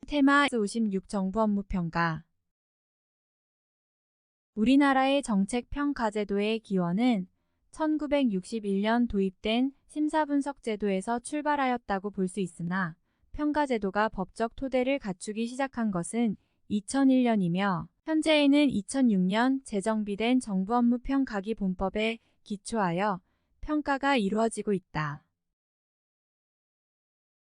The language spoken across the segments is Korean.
테마 56 정부 업무 평가. 우리나라의 정책평가제도의 기원은 1961년 도입된 심사분석제도에서 출발하였다고 볼 수 있으나 평가제도가 법적 토대를 갖추기 시작한 것은 2001년이며 현재에는 2006년 제정비된 정부업무평가기본법에 기초하여 평가가 이루어지고 있다.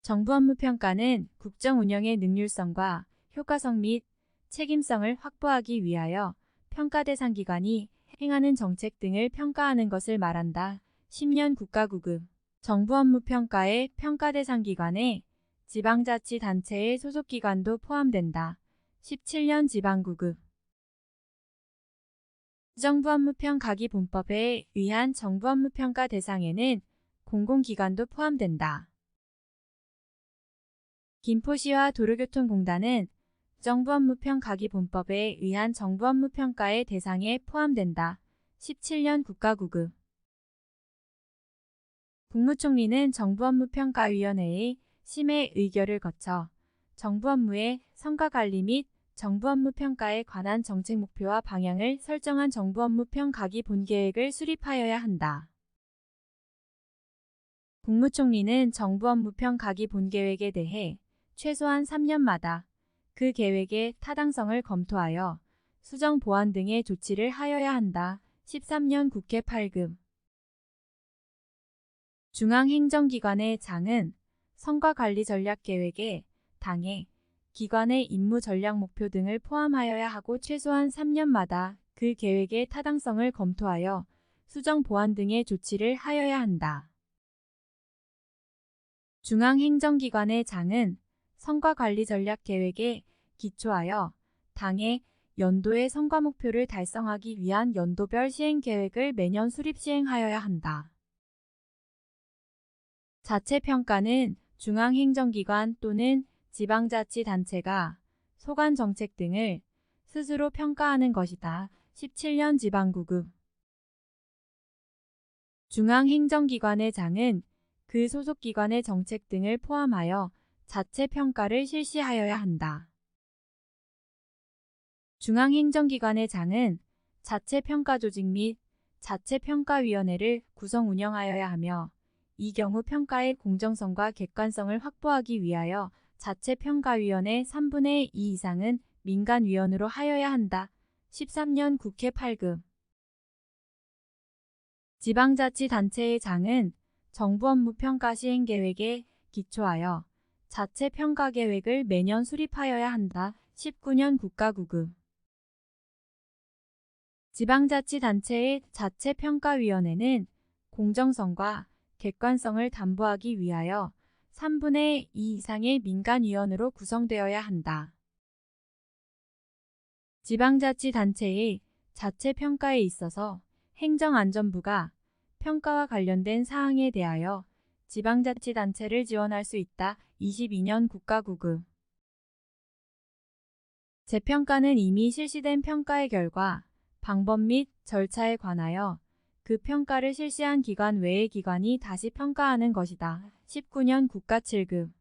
정부업무평가는 국정운영의 능률성과 효과성 및 책임성을 확보하기 위하여 평가 대상 기관이 행하는 정책 등을 평가하는 것을 말한다. 10년 국가구급 정부업무평가의 평가 대상 기관에 지방자치단체의 소속기관도 포함된다. 17년 지방구급 정부업무평가기본법에 의한 정부업무평가 대상에는 공공기관도 포함된다. 김포시와 도로교통공단은 정부업무평가기본법에 의한 정부업무평가의 대상에 포함된다. 17년 국가구급 국무총리는 정부업무평가위원회의 심의 의결을 거쳐 정부업무의 성과관리 및 정부업무평가에 관한 정책 목표와 방향을 설정한 정부업무평가기 본계획을 수립하여야 한다. 국무총리는 정부업무평가기 본계획에 대해 최소한 3년마다 그 계획의 타당성을 검토하여 수정 보완 등의 조치를 하여야 한다. 13년 국회 8급 중앙행정기관의 장은 성과관리전략계획에 당의 기관의 임무 전략 목표 등을 포함하여야 하고 최소한 3년마다 그 계획의 타당성을 검토하여 수정 보완 등의 조치를 하여야 한다. 중앙행정기관의 장은 성과관리전략계획에 기초하여 당의 연도의 성과목표를 달성하기 위한 연도별 시행계획을 매년 수립 시행하여야 한다. 자체평가는 중앙행정기관 또는 지방자치단체가 소관정책 등을 스스로 평가하는 것이다. 17년 지방구급 중앙행정기관의 장은 그 소속기관의 정책 등을 포함하여 자체평가를 실시하여야 한다. 중앙행정기관의 장은 자체평가조직 및 자체평가위원회를 구성 운영하여야 하며 이 경우 평가의 공정성과 객관성을 확보하기 위하여 자체평가위원회 3분의 2 이상은 민간위원으로 하여야 한다. 13년 국회 8급 지방자치단체의 장은 정부업무평가 시행계획에 기초하여 자체평가계획을 매년 수립하여야 한다. 19년 국가구급 지방자치단체의 자체평가위원회는 공정성과 객관성을 담보하기 위하여 3분의 2 이상의 민간위원으로 구성되어야 한다. 지방자치단체의 자체평가에 있어서 행정안전부가 평가와 관련된 사항에 대하여 지방자치단체를 지원할 수 있다. 22년 국가구급 재평가는 이미 실시된 평가의 결과, 방법 및 절차에 관하여 그 평가를 실시한 기관 외의 기관이 다시 평가하는 것이다. 19년 국가 7급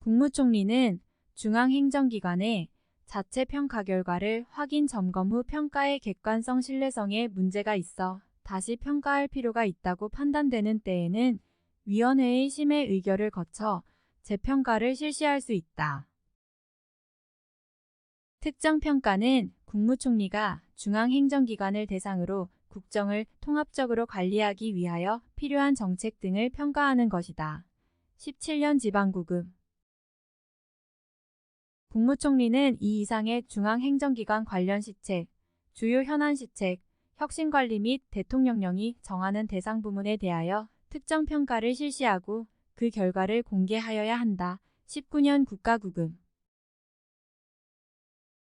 국무총리는 중앙행정기관의 자체평가 결과를 확인 점검 후 평가의 객관성 신뢰성에 문제가 있어 다시 평가할 필요가 있다고 판단되는 때에는 위원회의 심의 의결을 거쳐 재평가를 실시할 수 있다. 특정평가는 국무총리가 중앙행정기관을 대상으로 국정을 통합적으로 관리하기 위하여 필요한 정책 등을 평가하는 것이다. 17년 지방구급 국무총리는 이 이상의 중앙행정기관 관련 시책, 주요 현안 시책, 혁신관리 및 대통령령이 정하는 대상 부문에 대하여 특정 평가를 실시하고 그 결과를 공개하여야 한다. 19년 국가구급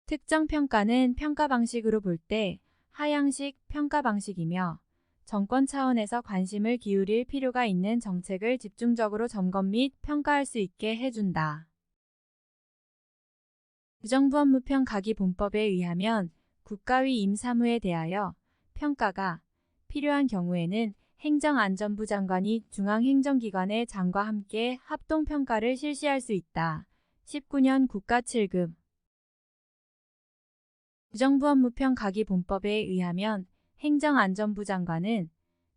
특정 평가는 평가 방식으로 볼 때 하향식 평가 방식이며 정권 차원에서 관심을 기울일 필요가 있는 정책을 집중적으로 점검 및 평가할 수 있게 해준다. 정부업무평가기본법에 의하면 국가위 임사무에 대하여 평가가 필요한 경우에는 행정안전부 장관이 중앙행정기관의 장과 함께 합동평가를 실시할 수 있다. 19년 국가 7급 부정부업무평가기본법에 의하면 행정안전부 장관은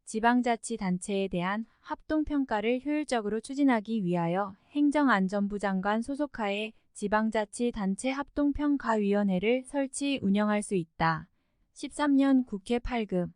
지방자치단체에 대한 합동평가를 효율적으로 추진하기 위하여 행정안전부 장관 소속하에 지방자치단체 합동평가위원회를 설치 운영할 수 있다. 13년 국회 8급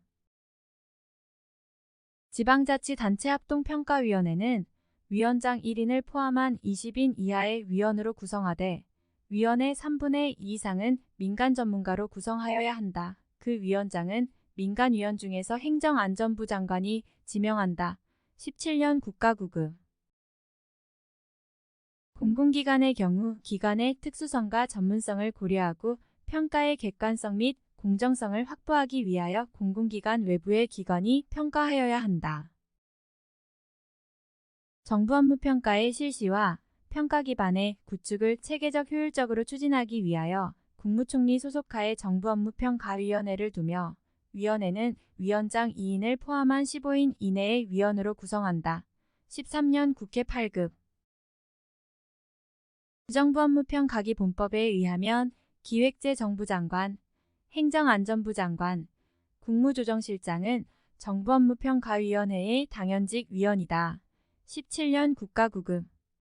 지방자치단체 합동평가위원회는 위원장 1인을 포함한 20인 이하의 위원으로 구성하되 위원의 3분의 2 이상은 민간 전문가로 구성하여야 한다. 그 위원장은 민간위원 중에서 행정안전부 장관이 지명한다. 17년 국가 9급 공공기관의 경우 기관의 특수성과 전문성을 고려하고 평가의 객관성 및 공정성을 확보하기 위하여 공공기관 외부의 기관이 평가하여야 한다. 정부 업무 평가의 실시와 평가 기반의 구축을 체계적 효율적으로 추진하기 위하여 국무총리 소속하에 정부업무평가위원회를 두며 위원회는 위원장 2인을 포함한 15인 이내의 위원으로 구성한다. 13년 국회 8급 부정부업무평가기본법에 의하면 기획재정부 장관, 행정안전부 장관, 국무조정실장은 정부업무평가위원회의 당연직 위원이다. 17년 국가 9급